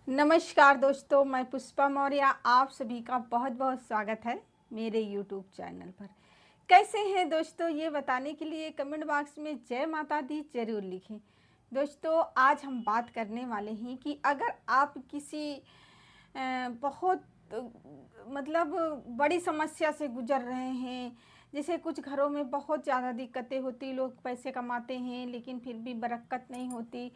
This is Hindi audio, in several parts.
नमस्कार दोस्तों, मैं पुष्पा मौर्य। आप सभी का बहुत बहुत स्वागत है मेरे यूट्यूब चैनल पर। कैसे हैं दोस्तों, ये बताने के लिए कमेंट बॉक्स में जय माता दी ज़रूर लिखें। दोस्तों, आज हम बात करने वाले हैं कि अगर आप किसी बहुत मतलब बड़ी समस्या से गुजर रहे हैं। जैसे कुछ घरों में बहुत ज़्यादा दिक्कतें होती, लोग पैसे कमाते हैं लेकिन फिर भी बरकत नहीं होती,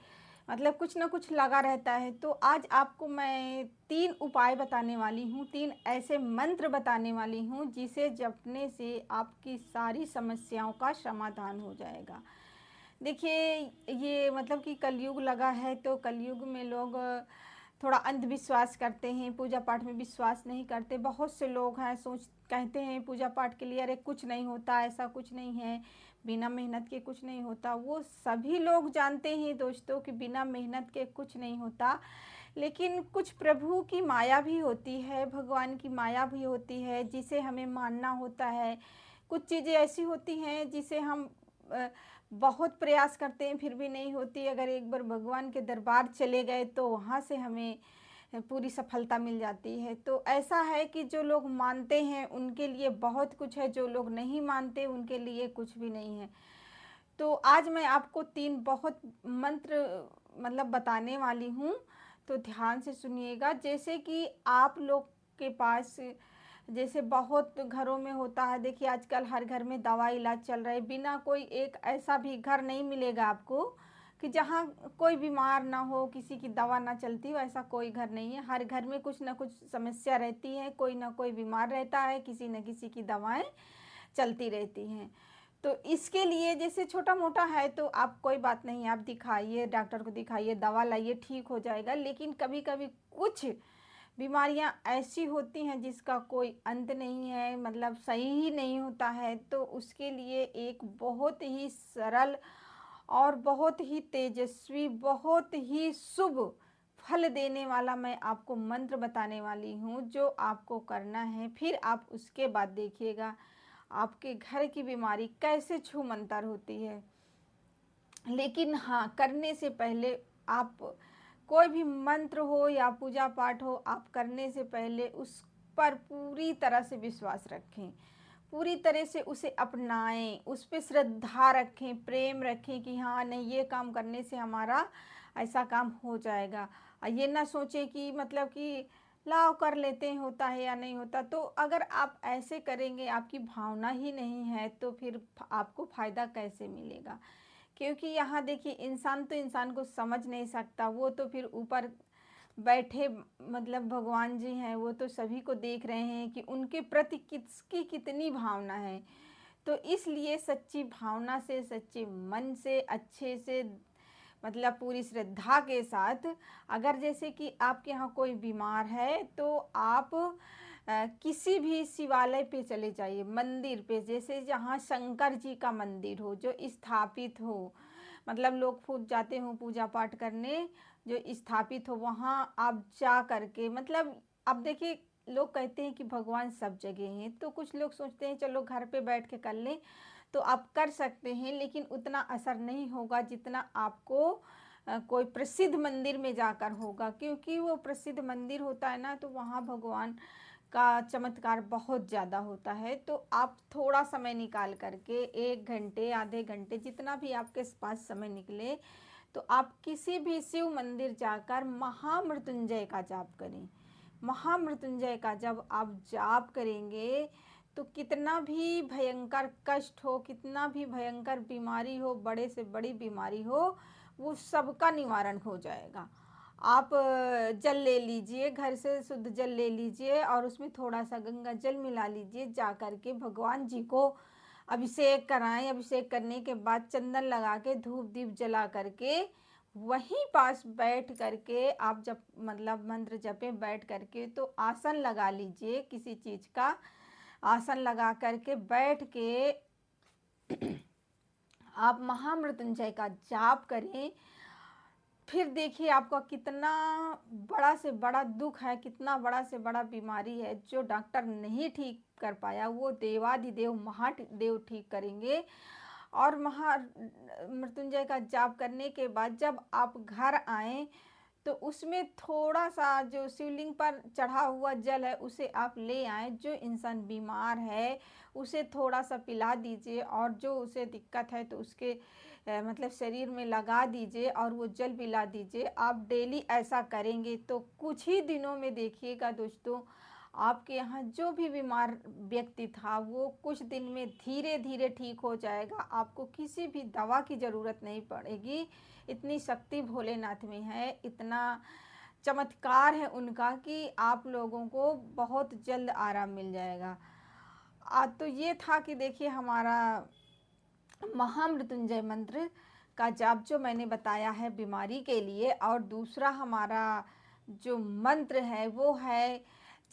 मतलब कुछ ना कुछ लगा रहता है। तो आज आपको मैं 3 उपाय बताने वाली हूँ, 3 ऐसे मंत्र बताने वाली हूँ जिसे जपने से आपकी सारी समस्याओं का समाधान हो जाएगा। देखिए, ये मतलब कि कलयुग लगा है, तो कलयुग में लोग थोड़ा अंधविश्वास करते हैं, पूजा पाठ में विश्वास नहीं करते। बहुत से लोग हैं कहते हैं पूजा पाठ के लिए, अरे कुछ नहीं होता, ऐसा कुछ नहीं है, बिना मेहनत के कुछ नहीं होता। वो सभी लोग जानते हैं दोस्तों कि बिना मेहनत के कुछ नहीं होता, लेकिन कुछ प्रभु की माया भी होती है, भगवान की माया भी होती है जिसे हमें मानना होता है। कुछ चीज़ें ऐसी होती हैं जिसे हम बहुत प्रयास करते हैं फिर भी नहीं होती। अगर एक बार भगवान के दरबार चले गए तो वहाँ से हमें पूरी सफलता मिल जाती है। तो ऐसा है कि जो लोग मानते हैं उनके लिए बहुत कुछ है, जो लोग नहीं मानते उनके लिए कुछ भी नहीं है। तो आज मैं आपको 3 बहुत मंत्र मतलब बताने वाली हूँ, तो ध्यान से सुनिएगा। जैसे कि आप लोग के पास जैसे बहुत घरों में होता है, देखिए आजकल हर घर में दवा इलाज चल रहा है, बिना कोई एक ऐसा भी घर नहीं मिलेगा आपको कि जहाँ कोई बीमार ना हो, किसी की दवा ना चलती हो, ऐसा कोई घर नहीं है। हर घर में कुछ ना कुछ समस्या रहती है, कोई ना कोई बीमार रहता है, किसी न किसी की दवाएं चलती रहती हैं। तो इसके लिए जैसे छोटा मोटा है तो आप कोई बात नहीं, आप दिखाइए, डॉक्टर को दिखाइए, दवा लाइए, ठीक हो जाएगा। लेकिन कभी कभी कुछ बीमारियां ऐसी होती हैं जिसका कोई अंत नहीं है, मतलब सही ही नहीं होता है। तो उसके लिए एक बहुत ही सरल और बहुत ही तेजस्वी, बहुत ही शुभ फल देने वाला मैं आपको मंत्र बताने वाली हूँ, जो आपको करना है। फिर आप उसके बाद देखिएगा आपके घर की बीमारी कैसे छूमंतर होती है। लेकिन हाँ, करने से पहले आप कोई भी मंत्र हो या पूजा पाठ हो, आप करने से पहले उस पर पूरी तरह से विश्वास रखें, पूरी तरह से उसे अपनाएं, उस पर श्रद्धा रखें, प्रेम रखें कि हाँ नहीं, ये काम करने से हमारा ऐसा काम हो जाएगा। ये ना सोचें कि मतलब कि लाओ कर लेते हैं, होता है या नहीं होता। तो अगर आप ऐसे करेंगे, आपकी भावना ही नहीं है, तो फिर आपको फ़ायदा कैसे मिलेगा। क्योंकि यहाँ देखिए, इंसान तो इंसान को समझ नहीं सकता, वो तो फिर ऊपर बैठे मतलब भगवान जी हैं, वो तो सभी को देख रहे हैं कि उनके प्रति किसकी कितनी भावना है। तो इसलिए सच्ची भावना से, सच्चे मन से, अच्छे से, मतलब पूरी श्रद्धा के साथ, अगर जैसे कि आपके यहाँ कोई बीमार है तो आप किसी भी शिवालय पे चले जाइए, मंदिर पे, जैसे जहाँ शंकर जी का मंदिर हो, जो स्थापित हो, मतलब लोग खुद जाते हो पूजा पाठ करने, जो स्थापित हो वहाँ आप जा करके, मतलब अब देखिए, लोग कहते हैं कि भगवान सब जगह हैं, तो कुछ लोग सोचते हैं चलो घर पे बैठ के कर लें, तो आप कर सकते हैं, लेकिन उतना असर नहीं होगा जितना आपको कोई प्रसिद्ध मंदिर में जाकर होगा। क्योंकि वो प्रसिद्ध मंदिर होता है ना, तो वहाँ भगवान का चमत्कार बहुत ज़्यादा होता है। तो आप थोड़ा समय निकाल करके, 1 घंटे, आधे घंटे, जितना भी आपके पास समय निकले, तो आप किसी भी शिव मंदिर जाकर महामृत्युंजय का जाप करें। महामृत्युंजय का जब आप जाप करेंगे तो कितना भी भयंकर कष्ट हो, कितना भी भयंकर बीमारी हो, बड़े से बड़ी बीमारी हो, वो सबका निवारण हो जाएगा। आप जल ले लीजिए, घर से शुद्ध जल ले लीजिए और उसमें थोड़ा सा गंगा जल मिला लीजिए, जा कर के भगवान जी को अभिषेक कराएं। अभिषेक करने के बाद चंदन लगा के, धूप दीप जला करके, वहीं पास बैठ करके आप जब मतलब मंत्र जपें बैठ करके, तो आसन लगा लीजिए, किसी चीज़ का आसन लगा करके बैठ के आप महामृत्युंजय का जाप करें। फिर देखिए आपका कितना बड़ा से बड़ा दुख है, कितना बड़ा से बड़ा बीमारी है जो डॉक्टर नहीं ठीक कर पाया, वो देवाधिदेव महादेव ठीक करेंगे। और महा मृत्युंजय का जाप करने के बाद जब आप घर आएं, तो उसमें थोड़ा-सा जो शिवलिंग पर चढ़ा हुआ जल है उसे आप ले आएँ। जो इंसान बीमार है उसे थोड़ा-सा पिला दीजिए और जो उसे दिक्कत है तो उसके मतलब शरीर में लगा दीजिए और वो जल पिला दीजिए। आप डेली ऐसा करेंगे तो कुछ ही दिनों में देखिएगा दोस्तों, आपके यहाँ जो भी बीमार व्यक्ति था वो कुछ दिन में धीरे-धीरे ठीक हो जाएगा। आपको किसी भी दवा की ज़रूरत नहीं पड़ेगी। इतनी शक्ति भोलेनाथ में है, इतना चमत्कार है उनका कि आप लोगों को बहुत जल्द आराम मिल जाएगा। तो ये था कि देखिए हमारा महामृत्युंजय मंत्र का जाप जो मैंने बताया है बीमारी के लिए, और दूसरा हमारा जो मंत्र है वो है,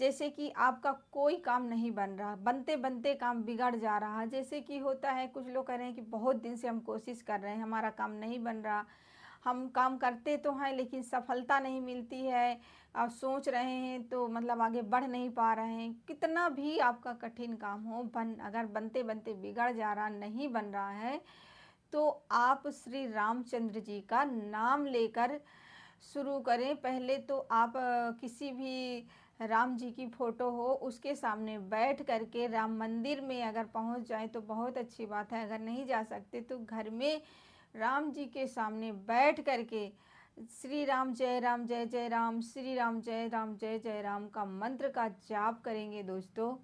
जैसे कि आपका कोई काम नहीं बन रहा, बनते बनते काम बिगड़ जा रहा, जैसे कि होता है कुछ लोग कह रहे हैं कि बहुत दिन से हम कोशिश कर रहे हैं, हमारा काम नहीं बन रहा, हम काम करते तो हैं लेकिन सफलता नहीं मिलती है, आप सोच रहे हैं तो मतलब आगे बढ़ नहीं पा रहे हैं। कितना भी आपका कठिन काम हो, अगर बनते बनते बिगड़ जा रहा, नहीं बन रहा है, तो आप श्री रामचंद्र जी का नाम लेकर शुरू करें। पहले तो आप किसी भी राम जी की फ़ोटो हो उसके सामने बैठ करके राम मंदिर में अगर पहुंच जाएं तो बहुत अच्छी बात है। अगर नहीं जा सकते तो घर में राम जी के सामने बैठ करके श्री राम जय जय राम, श्री राम जय जय राम का मंत्र का जाप करेंगे दोस्तों।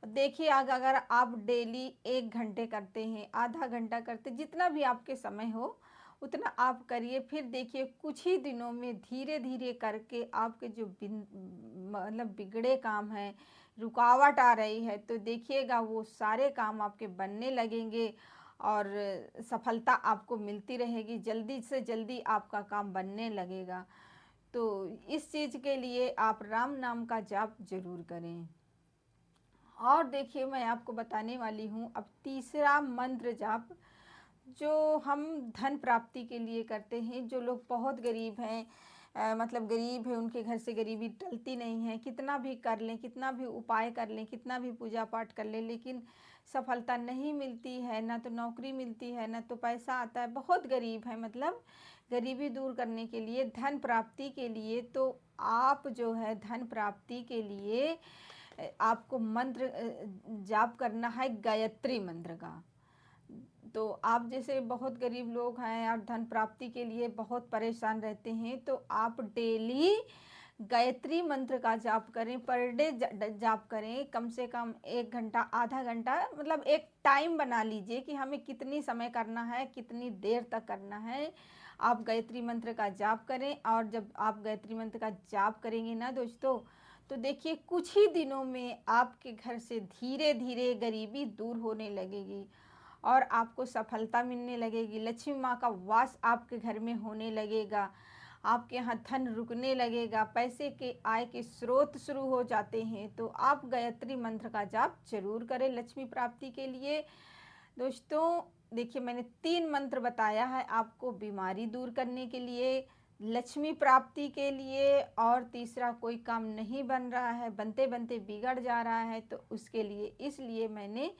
देखिए अगर आप डेली 1 घंटे करते हैं, आधा घंटा करते, जितना भी आपके समय हो उतना आप करिए। फिर देखिए कुछ ही दिनों में धीरे धीरे करके आपके जो मतलब बिगड़े काम हैं, रुकावट आ रही है, तो देखिएगा वो सारे काम आपके बनने लगेंगे और सफलता आपको मिलती रहेगी, जल्दी से जल्दी आपका काम बनने लगेगा। तो इस चीज़ के लिए आप राम नाम का जाप ज़रूर करें। और देखिए मैं आपको बताने वाली हूँ अब तीसरा मंत्र जाप, जो हम धन प्राप्ति के लिए करते हैं। जो लोग बहुत गरीब हैं, मतलब गरीब है, उनके घर से गरीबी टलती नहीं है, कितना भी कर लें, कितना भी उपाय कर लें, कितना भी पूजा पाठ कर लें, लेकिन सफलता नहीं मिलती है, ना तो नौकरी मिलती है, ना तो पैसा आता है, बहुत गरीब है, मतलब गरीबी दूर करने के लिए, धन प्राप्ति के लिए, तो आप जो है धन प्राप्ति के लिए आपको मंत्र जाप करना है गायत्री मंत्र का। तो आप जैसे बहुत गरीब लोग हैं और धन प्राप्ति के लिए बहुत परेशान रहते हैं, तो आप डेली गायत्री मंत्र का जाप करें, पर डे जाप करें, कम से कम 1 घंटा, आधा घंटा, मतलब एक टाइम बना लीजिए कि हमें कितनी समय करना है, कितनी देर तक करना है। आप गायत्री मंत्र का जाप करें, और जब आप गायत्री मंत्र का जाप करेंगे ना दोस्तों, तो देखिए कुछ ही दिनों में आपके घर से धीरे धीरे गरीबी दूर होने लगेगी और आपको सफलता मिलने लगेगी। लक्ष्मी माँ का वास आपके घर में होने लगेगा, आपके यहाँ धन रुकने लगेगा, पैसे के आय के स्रोत शुरू हो जाते हैं। तो आप गायत्री मंत्र का जाप जरूर करें लक्ष्मी प्राप्ति के लिए दोस्तों। देखिए मैंने 3 मंत्र बताया है आपको, बीमारी दूर करने के लिए, लक्ष्मी प्राप्ति के लिए, और तीसरा कोई काम नहीं बन रहा है, बनते बनते बिगड़ जा रहा है तो उसके लिए। इसलिए मैंने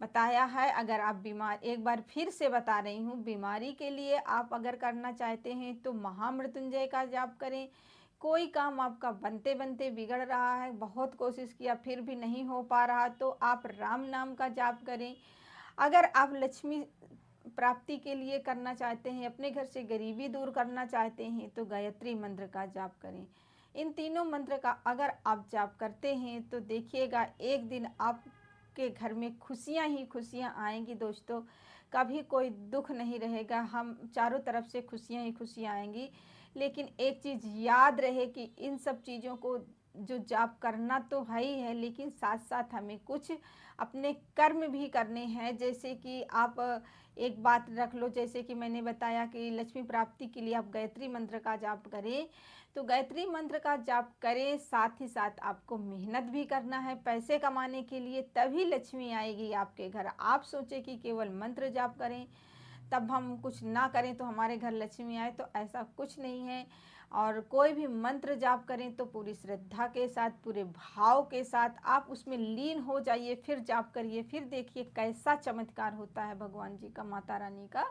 बताया है। अगर आप बीमार, एक बार फिर से बता रही हूँ, बीमारी के लिए आप अगर करना चाहते हैं तो महामृत्युंजय का जाप करें। कोई काम आपका बनते बनते बिगड़ रहा है, बहुत कोशिश किया फिर भी नहीं हो पा रहा, तो आप राम नाम का जाप करें। अगर आप लक्ष्मी प्राप्ति के लिए करना चाहते हैं, अपने घर से गरीबी दूर करना चाहते हैं, तो गायत्री मंत्र का जाप करें। इन तीनों मंत्र का अगर आप जाप करते हैं तो देखिएगा एक दिन आपके घर में खुशियां ही खुशियां आएंगी दोस्तों। कभी कोई दुख नहीं रहेगा, हम चारों तरफ से खुशियां ही खुशियां आएंगी। लेकिन एक चीज़ याद रहे कि इन सब चीज़ों को जो जाप करना तो है ही है, लेकिन साथ साथ हमें कुछ अपने कर्म भी करने हैं। जैसे कि आप एक बात रख लो, जैसे कि मैंने बताया कि लक्ष्मी प्राप्ति के लिए आप गायत्री मंत्र का जाप करें, तो गायत्री मंत्र का जाप करें, साथ ही साथ आपको मेहनत भी करना है पैसे कमाने के लिए, तभी लक्ष्मी आएगी आपके घर। आप सोचे कि केवल मंत्र जाप करें तब हम कुछ ना करें तो हमारे घर लक्ष्मी आए, तो ऐसा कुछ नहीं है। और कोई भी मंत्र जाप करें तो पूरी श्रद्धा के साथ, पूरे भाव के साथ आप उसमें लीन हो जाइए, फिर जाप करिए, फिर देखिए कैसा चमत्कार होता है भगवान जी का, माता रानी का।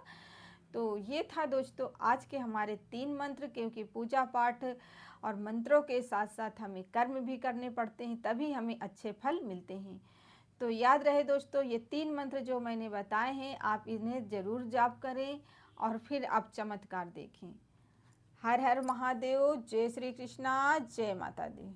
तो ये था दोस्तों आज के हमारे 3 मंत्र, क्योंकि पूजा पाठ और मंत्रों के साथ साथ हमें कर्म भी करने पड़ते हैं, तभी हमें अच्छे फल मिलते हैं। तो याद रहे दोस्तों, ये 3 मंत्र जो मैंने बताए हैं, आप इन्हें ज़रूर जाप करें और फिर आप चमत्कार देखें। हर हर महादेव, जय श्री कृष्णा, जय माता दी।